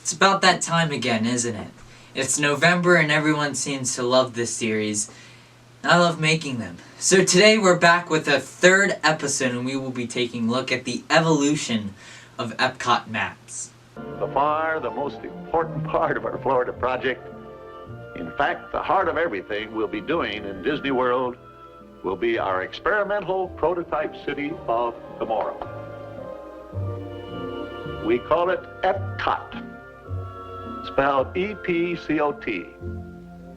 It's about that time again, isn't it? It's November and everyone seems to love this series. I love making them. So today we're back with a third episode and we will be taking a look at the evolution of EPCOT maps. By far the most important part of our Florida project, in fact the heart of everything we'll be doing in Disney World, will be our experimental prototype city of tomorrow. We call it EPCOT, spelled E-P-C-O-T,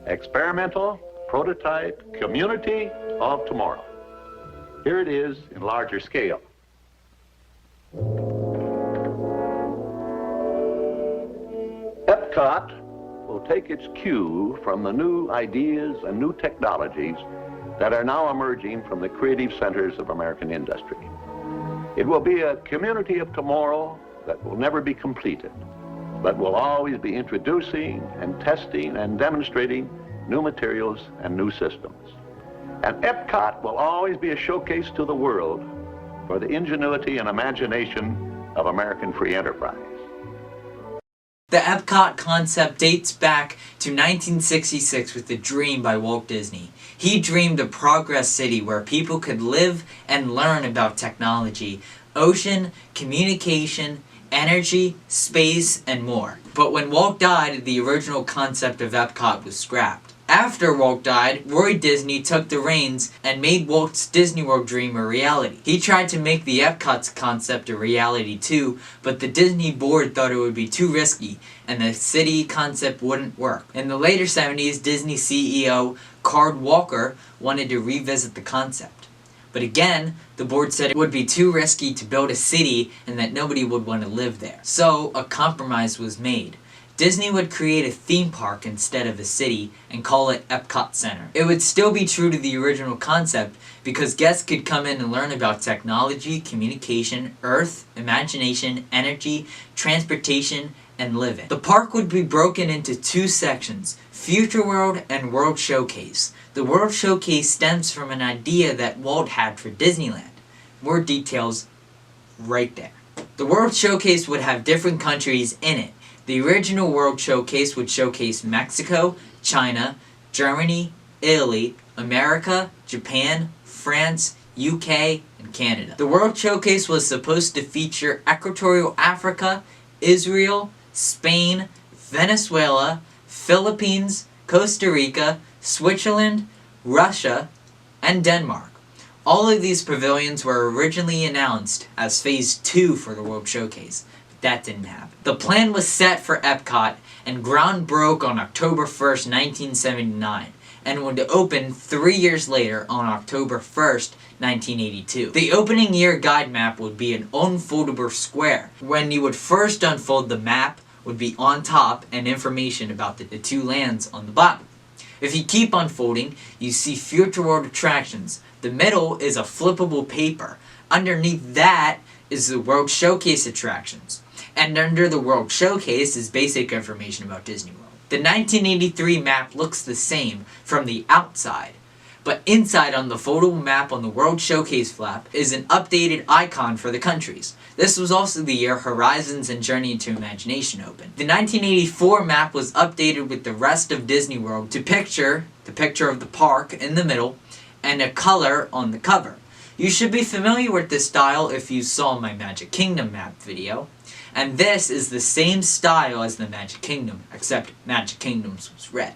Experimental Prototype Community of Tomorrow. Here it is in larger scale. EPCOT will take its cue from the new ideas and new technologies that are now emerging from the creative centers of American industry. It will be a community of tomorrow that will never be completed, but will always be introducing and testing and demonstrating new materials and new systems. And EPCOT will always be a showcase to the world for the ingenuity and imagination of American free enterprise. The EPCOT concept dates back to 1966 with a dream by Walt Disney. He dreamed a progress city where people could live and learn about technology, ocean, communication, energy, space, and more. But when Walt died, the original concept of EPCOT was scrapped. After Walt died, Roy Disney took the reins and made Walt's Disney World dream a reality. He tried to make the EPCOT concept a reality too, but the Disney board thought it would be too risky and the city concept wouldn't work. In the later 70s, Disney CEO Carl Walker wanted to revisit the concept. But again, the board said it would be too risky to build a city and that nobody would want to live there. So a compromise was made. Disney would create a theme park instead of a city and call it EPCOT Center. It would still be true to the original concept because guests could come in and learn about technology, communication, earth, imagination, energy, transportation, and living. The park would be broken into two sections, Future World and World Showcase. The World Showcase stems from an idea that Walt had for Disneyland. More details right there. The World Showcase would have different countries in it. The original World Showcase would showcase Mexico, China, Germany, Italy, America, Japan, France, UK, and Canada. The World Showcase was supposed to feature Equatorial Africa, Israel, Spain, Venezuela, Philippines, Costa Rica, Switzerland, Russia, and Denmark. All of these pavilions were originally announced as Phase 2 for the World Showcase. That didn't happen. The plan was set for EPCOT and ground broke on October 1st, 1979 and would open 3 years later on October 1st, 1982. The opening year guide map would be an unfoldable square. When you would first unfold, the map would be on top and information about the two lands on the bottom. If you keep unfolding, you see Future World attractions. The middle is a flippable paper. Underneath that is the World Showcase attractions. And under the World Showcase is basic information about Disney World. The 1983 map looks the same from the outside, but inside on the foldable map on the World Showcase flap is an updated icon for the countries. This was also the year Horizons and Journey into Imagination opened. The 1984 map was updated with the rest of Disney World to picture the picture of the park in the middle and a color on the cover. You should be familiar with this style if you saw my Magic Kingdom map video. And this is the same style as the Magic Kingdom, except Magic Kingdom's was red.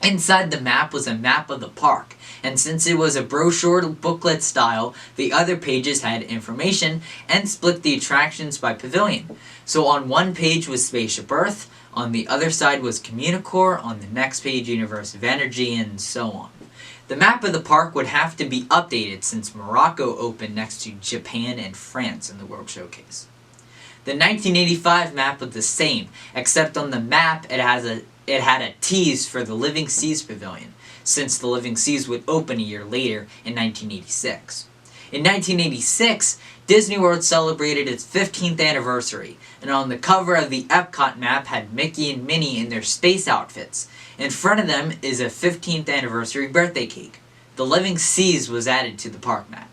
Inside the map was a map of the park, and since it was a brochure booklet style, the other pages had information and split the attractions by pavilion. So on one page was Spaceship Earth, on the other side was Communicore, on the next page Universe of Energy, and so on. The map of the park would have to be updated since Morocco opened next to Japan and France in the World Showcase. The 1985 map was the same, except on the map it had a tease for the Living Seas Pavilion, since the Living Seas would open a year later in 1986. In 1986, Disney World celebrated its 15th anniversary, and on the cover of the EPCOT map had Mickey and Minnie in their space outfits. In front of them is a 15th anniversary birthday cake. The Living Seas was added to the park map.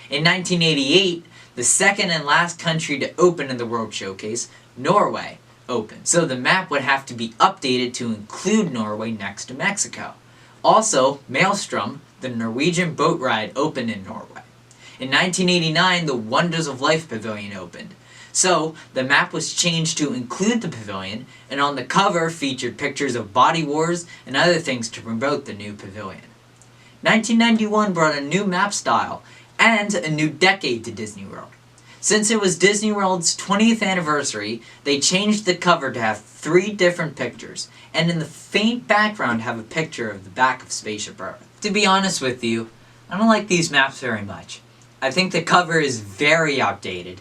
In 1988, the second and last country to open in the World Showcase, Norway, opened. So the map would have to be updated to include Norway next to Mexico. Also, Maelstrom, the Norwegian boat ride, opened in Norway. In 1989, the Wonders of Life Pavilion opened. So, the map was changed to include the pavilion, and on the cover featured pictures of body wars and other things to promote the new pavilion. 1991 brought a new map style and a new decade to Disney World. Since it was Disney World's 20th anniversary, they changed the cover to have 3 different pictures, and in the faint background have a picture of the back of Spaceship Earth. To be honest with you, I don't like these maps very much. I think the cover is very outdated.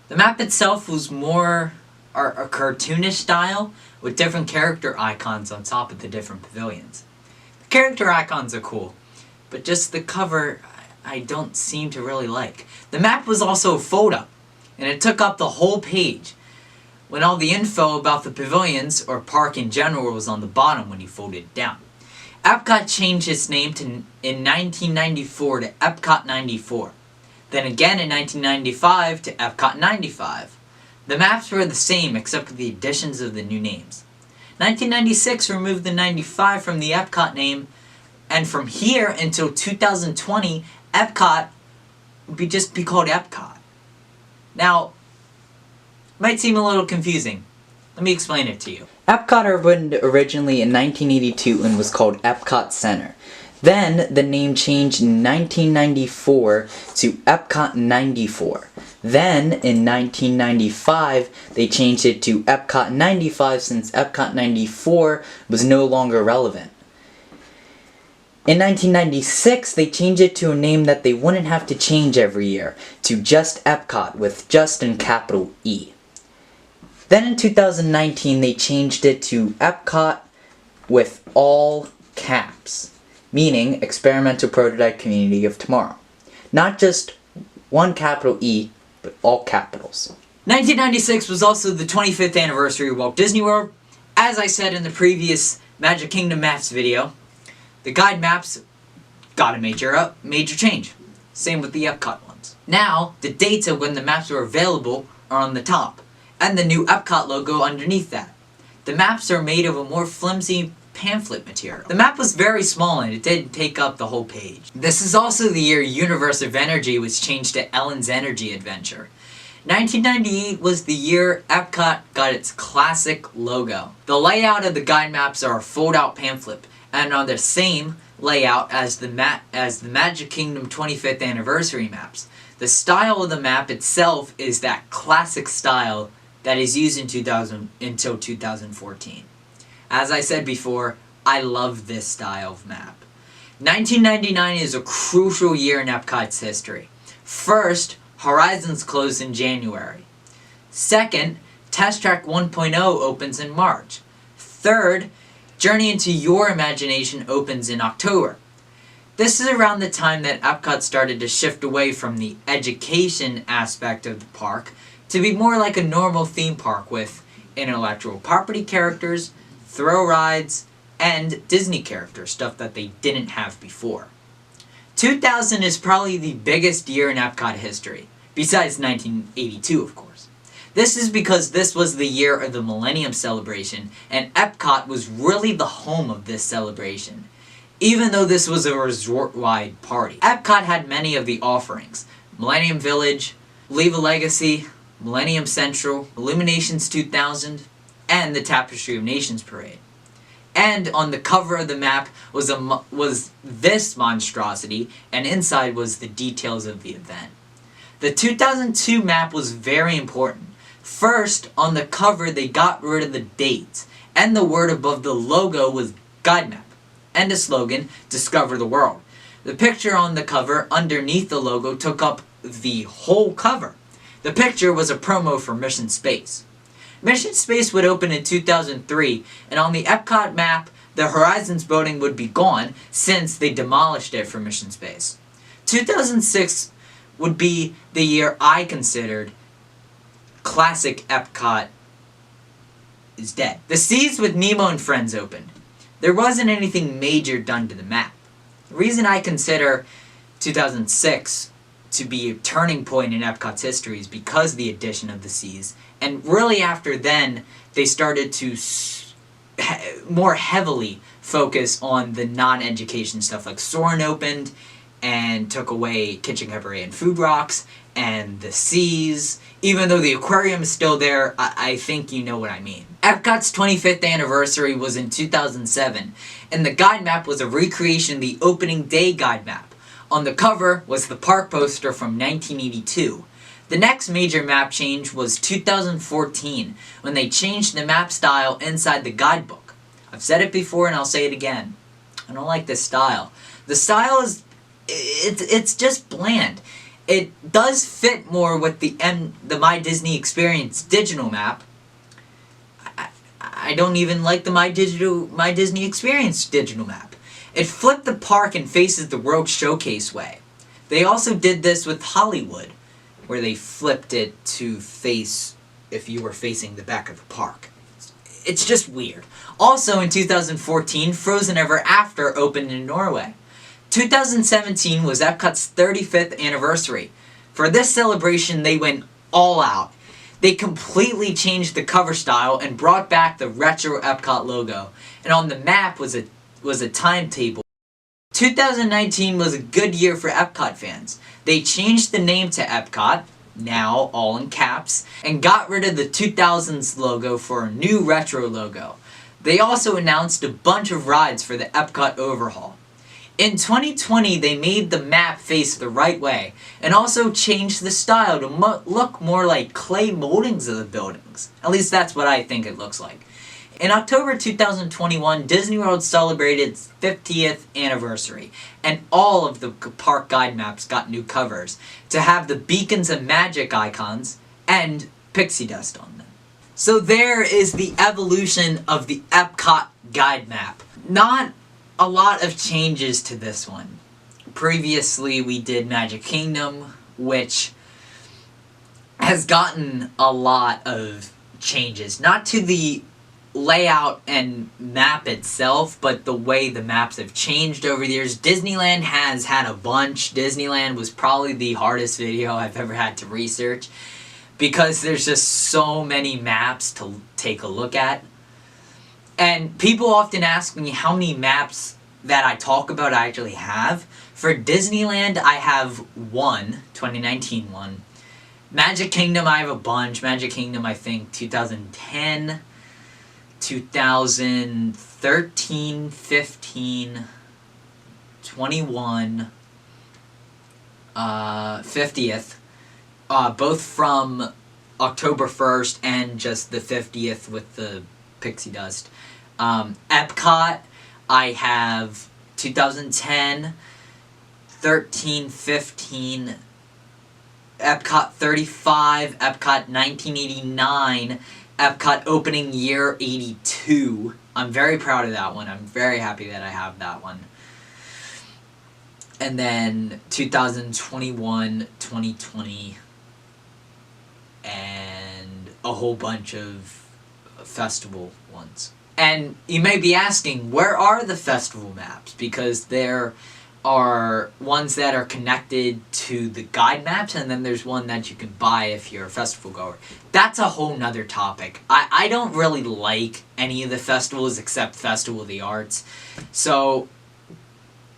The map itself was more a cartoonish style with different character icons on top of the different pavilions. The character icons are cool, but just the cover I don't seem to really like. The map was also a photo, and it took up the whole page, when all the info about the pavilions or park in general was on the bottom when you folded it down. EPCOT changed its name in 1994 to EPCOT 94. Then again in 1995 to EPCOT 95. The maps were the same except for the additions of the new names. 1996 removed the 95 from the EPCOT name, and from here until 2020, EPCOT would just be called EPCOT. Now, it might seem a little confusing. Let me explain it to you. EPCOT opened originally in 1982 and was called EPCOT Center. Then, the name changed in 1994 to EPCOT 94. Then, in 1995, they changed it to EPCOT 95 since EPCOT 94 was no longer relevant. In 1996, they changed it to a name that they wouldn't have to change every year, to just EPCOT with just in capital E. Then in 2019, they changed it to EPCOT with all caps, meaning Experimental Prototype Community of Tomorrow. Not just one capital E, but all capitals. 1996 was also the 25th anniversary of Walt Disney World. As I said in the previous Magic Kingdom Maps video, the guide maps got a major change. Same with the Epcot ones. Now, the dates of when the maps are available are on the top, and the new Epcot logo underneath that. The maps are made of a more flimsy pamphlet material. The map was very small and it didn't take up the whole page. This is also the year Universe of Energy was changed to Ellen's Energy Adventure. 1998 was the year Epcot got its classic logo. The layout of the guide maps are a fold-out pamphlet and are the same layout as the Magic Kingdom 25th Anniversary maps. The style of the map itself is that classic style that is used until 2014. As I said before, I love this style of map. 1999 is a crucial year in Epcot's history. First, Horizons closed in January. Second, Test Track 1.0 opens in March. Third, Journey into Your Imagination opens in October. This is around the time that Epcot started to shift away from the education aspect of the park to be more like a normal theme park with intellectual property characters, thrill rides, and Disney characters, stuff that they didn't have before. 2000 is probably the biggest year in Epcot history, besides 1982 of course. This is because this was the year of the Millennium Celebration, and Epcot was really the home of this celebration, even though this was a resort-wide party. Epcot had many of the offerings: Millennium Village, Leave a Legacy, Millennium Central, Illuminations 2000, and the Tapestry of Nations Parade. And on the cover of the map was this monstrosity, and inside was the details of the event. The 2002 map was very important. First, on the cover they got rid of the dates, and the word above the logo was Guide Map, and the slogan, Discover the World. The picture on the cover underneath the logo took up the whole cover. The picture was a promo for Mission Space. Mission Space would open in 2003, and on the Epcot map, the Horizons building would be gone since they demolished it for Mission Space. 2006 would be the year I considered classic Epcot is dead. The Seas with Nemo and Friends opened. There wasn't anything major done to the map. The reason I consider 2006 to be a turning point in Epcot's history is because of the addition of the Seas. And really after then, they started to more heavily focus on the non-education stuff. Like Soarin' opened and took away Kitchen Cabaret and Food Rocks, and the Seas. Even though the aquarium is still there, I think you know what I mean. Epcot's 25th anniversary was in 2007, and the guide map was a recreation of the opening day guide map. On the cover was the park poster from 1982. The next major map change was 2014, when they changed the map style inside the guidebook. I've said it before and I'll say it again. I don't like this style. The style is, it's just bland. It does fit more with the My Disney Experience digital map. I don't even like the My Disney Experience digital map. It flipped the park and faces the World Showcase way. They also did this with Hollywood, where they flipped it to face if you were facing the back of the park. It's just weird. Also in 2014, Frozen Ever After opened in Norway. 2017 was Epcot's 35th anniversary. For this celebration, they went all out. They completely changed the cover style and brought back the retro Epcot logo. And on the map was a timetable. 2019 was a good year for Epcot fans. They changed the name to Epcot, now all in caps, and got rid of the 2000s logo for a new retro logo. They also announced a bunch of rides for the Epcot overhaul. In 2020, they made the map face the right way, and also changed the style to look more like clay moldings of the buildings. At least that's what I think it looks like. In October 2021, Disney World celebrated its 50th anniversary, and all of the park guide maps got new covers to have the beacons and magic icons and pixie dust on them. So there is the evolution of the Epcot guide map. Not a lot of changes to this one. Previously we did Magic Kingdom, which has gotten a lot of changes. Not to the layout and map itself, but the way the maps have changed over the years. Disneyland has had a bunch. Disneyland was probably the hardest video I've ever had to research, because there's just so many maps to take a look at. And people often ask me how many maps that I talk about I actually have. For Disneyland, I have one, 2019 one. Magic Kingdom, I have a bunch. Magic Kingdom, I think 2010, 2013, 15, 21, 50th. Both from October 1st and just the 50th with the pixie dust. Epcot, I have 2010, 13, 15, Epcot 35, Epcot 1989, Epcot opening year 82. I'm very proud of that one. I'm very happy that I have that one. And then 2021, 2020, and a whole bunch of festival ones. And you may be asking, where are the festival maps? Because there are ones that are connected to the guide maps, and then there's one that you can buy if you're a festival goer. That's a whole nother topic. I don't really like any of the festivals except Festival of the Arts. So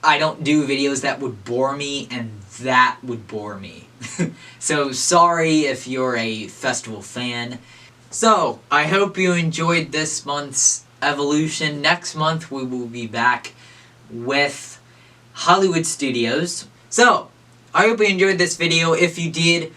I don't do videos that would bore me, and that would bore me. So sorry if you're a festival fan. So I hope you enjoyed this month's evolution. Next month we will be back with Hollywood Studios. So I hope you enjoyed this video. If you did,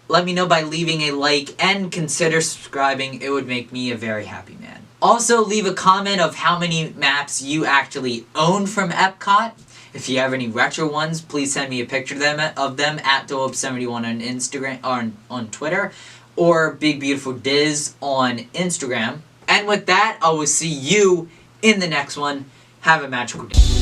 let me know by leaving a like and consider subscribing. It would make me a very happy man. Also, leave a comment of how many maps you actually own from Epcot. If you have any retro ones, please send me a picture of them at Dolop71 on Instagram or on Twitter, or Big Beautiful Diz on Instagram. And with that, I will see you in the next one. Have a magical day.